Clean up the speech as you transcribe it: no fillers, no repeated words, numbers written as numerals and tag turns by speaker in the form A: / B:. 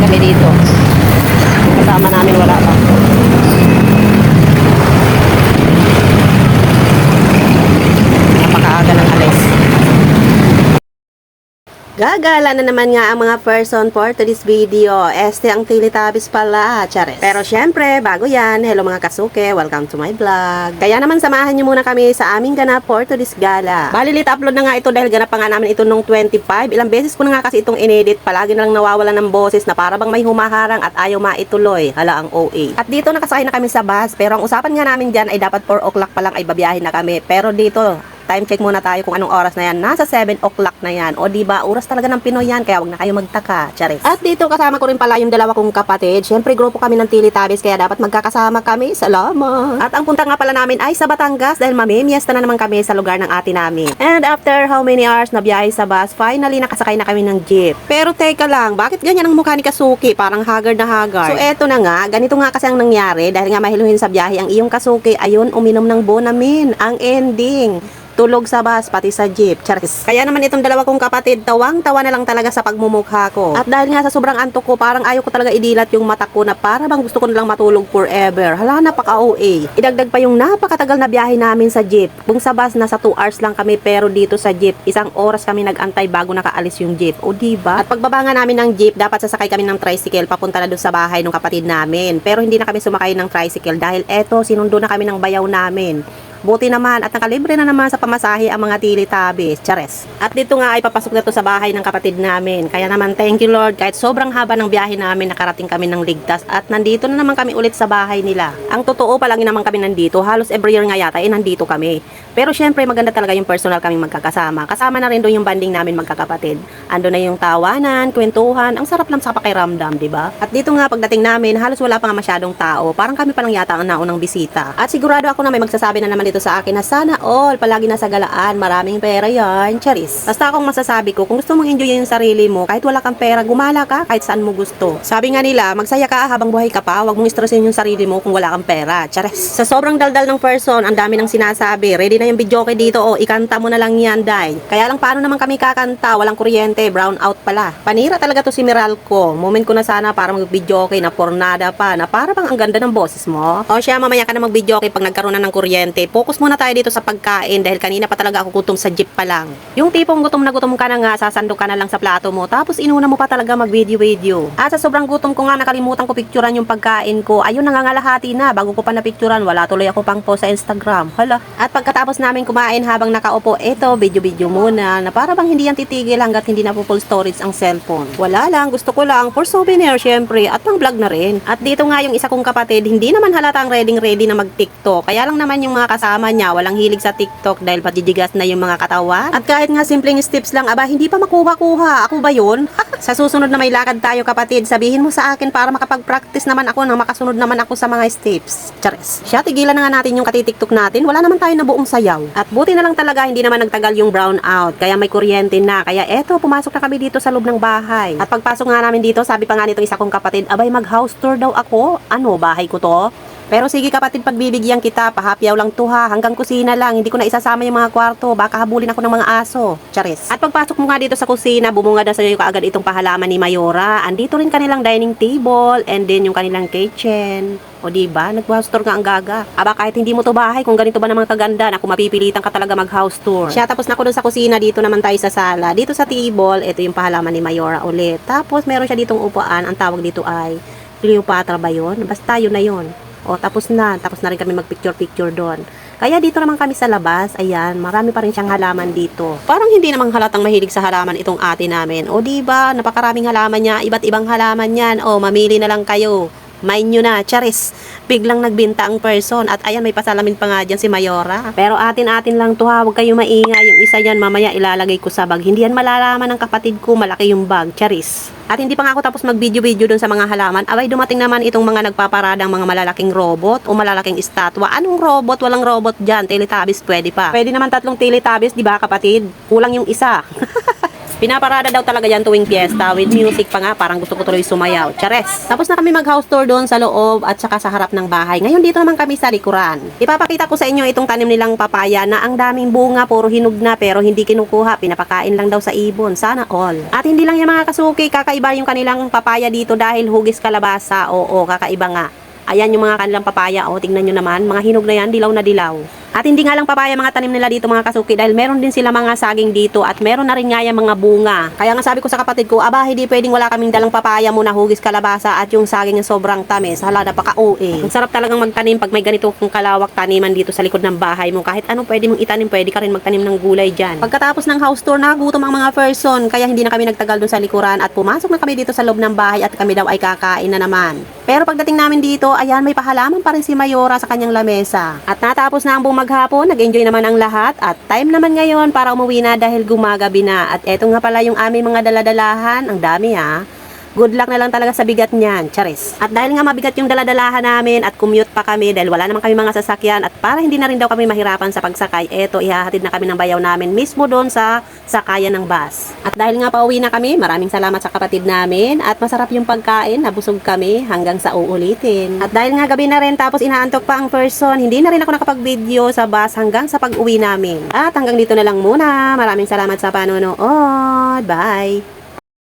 A: kami dito. Kasama namin wala pa. Napakaaga ng alis. Gagala na naman nga ang mga person for today's video. Este ang Teletubbies pala, chares. Pero syempre, bago yan, hello mga kasuke, welcome to my vlog. Kaya naman samahan nyo muna kami sa aming ganap for today's gala. Balilit upload na nga ito dahil ganap pa nga namin ito nung 25. Ilang beses ko na nga kasi itong inedit, palagi na lang nawawalan ng boses na para bang may humaharang at ayaw maituloy. Hala ang OA. At dito nakasakay na kami sa bus, pero ang usapan nga namin dyan ay dapat 4 o'clock pa lang ay babiyahin na kami. Pero dito, time check muna tayo kung anong oras na yan. Nasa 7 o'clock na yan. O diba, oras talaga ng Pinoy yan. Kaya wag na kayo magtaka. Charis. At dito kasama ko rin pala yung dalawa kong kapatid. Siyempre, grupo kami ng Teletubbies. Kaya dapat magkakasama kami. Salamat. At ang punta nga pala namin ay sa Batangas. Dahil mamimiesta na naman kami sa lugar ng ate namin. And after how many hours na biyahe sa bus, finally nakasakay na kami ng jeep. Pero teka lang, bakit ganyan ang mukha ni Kasuki? Parang haggard na haggard. So eto na nga, ganito nga kasi ang nangyari. Dahil nga mahiluhin sa biyahe ang iyong Kasuki, ayun, uminom ng Bonamin. Ang ending, tulog sa bus, pati sa jeep. Charis. Kaya naman itong dalawa kong kapatid, tawang-tawa na lang talaga sa pagmumukha ko. At dahil nga sa sobrang antok ko, parang ayaw ko talaga idilat yung mata ko na para bang gusto ko na lang matulog forever. Hala, napaka-OA. Idagdag pa yung napakatagal na biyahe namin sa jeep. Kung sa bus, nasa 2 hours lang kami, pero dito sa jeep, 1 oras kami nag-antay bago nakaalis yung jeep. O diba? At pagbaba nga namin ng jeep, dapat sasakay kami ng tricycle papunta na doon sa bahay ng kapatid namin. Pero hindi na kami sumakay ng tricycle dahil eto, sinundo na kami ng bayaw namin. Buti naman at nakalibre na naman sa pamasahe ang mga Teletubbies. Chares. At dito nga ay papasok na to sa bahay ng kapatid namin. Kaya naman thank you Lord, kahit sobrang haba ng biyahe namin, nakarating kami ng ligtas at nandito na naman kami ulit sa bahay nila. Ang totoo, palagi naman kami nandito. Halos every year nga yata nandito kami. Pero syempre maganda talaga yung personal kaming magkakasama. Kasama na rin doon yung banding namin magkakapatid. Ando na yung tawanan, kwentuhan, ang sarap lang sa pakiramdam, di ba? At dito nga pagdating namin, halos wala pa nga masyadong tao. Parang kami pa lang yata ang naunang bisita. At sigurado ako na may magsasabi na naman dito sa akin na sana all, palagi nasa galaan, maraming pera yan, charis. Basta akong masasabi ko, kung gusto mong enjoy yung sarili mo, kahit wala kang pera, gumala ka kahit saan mo gusto. Sabi nga nila, magsaya ka habang buhay ka pa, wag mong stressin yung sarili mo kung wala kang pera, charis. Sa sobrang daldal ng person, ang dami ng sinasabi, ready na yung videoke dito, o ikanta mo na lang yan, day. Kaya lang paano naman kami kakanta, walang kuryente, brown out pala. Panira talaga to si Meralco. Moment ko na sana para mag-videoke na pornada pa, na para bang ang ganda ng boses mo. O siya, mamaya ka na mag-videoke pag nagkaroon na ng kuryente. Focus muna tayo dito sa pagkain dahil kanina pa talaga ako gutom sa jeep pa lang. Yung tipong gutom ka na nga, sasandok ka na lang sa plato mo, tapos inuna mo pa talaga mag-video. At sa sobrang gutom ko nga, nakalimutan ko picturean yung pagkain ko. Ayun, nangangalahati na. Bago ko pa na-picturean, wala tuloy ako pang post sa Instagram. Hala. At pagkatapos namin kumain habang nakaupo, eto, video muna, na para bang hindi yan titigil hanggat hindi na po full storage ang cellphone. Wala lang, gusto ko lang for souvenir syempre, at pang vlog na rin. At dito nga yung isa kong kapatid, hindi naman halatang ready na mag-TikTok. Kaya lang naman yung mga kasama niya, walang hilig sa TikTok dahil patijigas na yung mga katawan. At kahit nga simpleng steps lang, aba, hindi pa makuha-kuha. Ako ba yun? Sa susunod na may lakad tayo kapatid, sabihin mo sa akin para makapag-practice naman ako nang makasunod naman ako sa mga steps. Charis. Siya, tigilan na nga natin yung katitiktok natin. Wala naman tayo na buong sayaw. At buti na lang talaga, hindi naman nagtagal yung brown out. Kaya may kuryente na. Kaya eto, pumasok na kami dito sa loob ng bahay. At pagpasok nga namin dito, sabi pa nga nitong isa kong kapatid, abay, mag-house tour daw ako. Ano, bahay ko to? Pero sige kapatid, pagbibigyan kita, pahapyaw lang to ha, hanggang kusina lang, hindi ko na isasama yung mga kwarto, baka habulin ako ng mga aso. Charis. At pagpasok mo nga dito sa kusina, bumungad na sa iyo kaagad itong pahalaman ni Mayora. Andito rin kanilang dining table, and then yung kanilang kitchen. O diba, nag-house tour nga ang gaga. Aba, kahit hindi mo to bahay, kung ganito ba naman kaganda, naku, mapipilitan ka talaga mag-house tour. Siya, tapos na ako dun sa kusina, dito naman tayo sa sala. Dito sa table, ito yung pahalaman ni Mayora ulit. Tapos meron siya ditong upuan, ang tawag dito ay Cleopatra ba yun? Basta yun na yun. O, tapos na rin kami mag-picture doon. Kaya dito naman kami sa labas, ayan, marami pa rin siyang halaman dito. Parang hindi namang halatang mahilig sa halaman itong ate namin. O, diba, napakaraming halaman niya, iba't ibang halaman yan. O, mamili na lang kayo. Mind nyo na, charis. Biglang nagbinta ang person. At ayan, may pasalamin pa nga dyan si Mayora. Pero atin-atin lang to ha, huwag kayo maingay. Yung isa yan, mamaya ilalagay ko sa bag. Hindi yan malalaman ng kapatid ko, malaki yung bag, charis. At hindi pa nga ako tapos mag-video dun sa mga halaman. Abay, dumating naman itong mga nagpaparadang mga malalaking robot o malalaking estatwa. Anong robot? Walang robot dyan. Teletubbies, pwede pa. Pwede naman 3 Teletubbies, di ba kapatid? Kulang yung isa. Pinaparada daw talaga yan tuwing piyesta with music pa nga, parang gusto ko tuloy sumayaw. Chares! Tapos na kami mag-house tour doon sa loob at saka sa harap ng bahay. Ngayon dito naman kami sa likuran. Ipapakita ko sa inyo itong tanim nilang papaya na ang daming bunga, puro hinog na pero hindi kinukuha. Pinapakain lang daw sa ibon. Sana all. At hindi lang yung mga kasuki, kakaiba yung kanilang papaya dito dahil hugis kalabasa. Oo, kakaiba nga. Ayan yung mga kanilang papaya. O, tingnan nyo naman. Mga hinog na yan, dilaw na dilaw. At hindi nga lang papaya mga tanim nila dito mga kasuki dahil meron din sila mga saging dito at meron na rin nga yung mga bunga. Kaya nga sabi ko sa kapatid ko, aba hindi pwedeng wala kaming dalang papaya muna, hugis kalabasa at yung saging na sobrang tamis. Hala, napaka-OA. Ang sarap talagang magtanim pag may ganito kung kalawak taniman dito sa likod ng bahay mo. Kahit ano pwede mong itanim, pwede ka rin magtanim ng gulay dyan. Pagkatapos ng house tour, nagutom ang mga person kaya hindi na kami nagtagal dun sa likuran at pumasok na kami dito sa loob ng bahay at kami daw ay kakain na naman. Pero pagdating namin dito, ayan may pahalaman pa rin si Mayora sa kanyang lamesa. At natapos na ang buong maghapon, nag-enjoy naman ang lahat at time naman ngayon para umuwi na dahil gumagabi na. At eto nga pala yung aming mga daladalahan, ang dami ha. Good luck na lang talaga sa bigat niyan, charis. At dahil nga mabigat yung daladalahan namin at commute pa kami dahil wala naman kami mga sasakyan at para hindi na rin daw kami mahirapan sa pagsakay, eto ihahatid na kami ng bayaw namin mismo doon sa sakayan ng bus. At dahil nga pauwi na kami, maraming salamat sa kapatid namin at masarap yung pagkain, nabusog kami hanggang sa uulitin. At dahil nga gabi na rin tapos inaantok pa ang person, hindi na rin ako nakapag-video sa bus hanggang sa pag-uwi namin. At hanggang dito na lang muna. Maraming salamat sa panonood. Bye!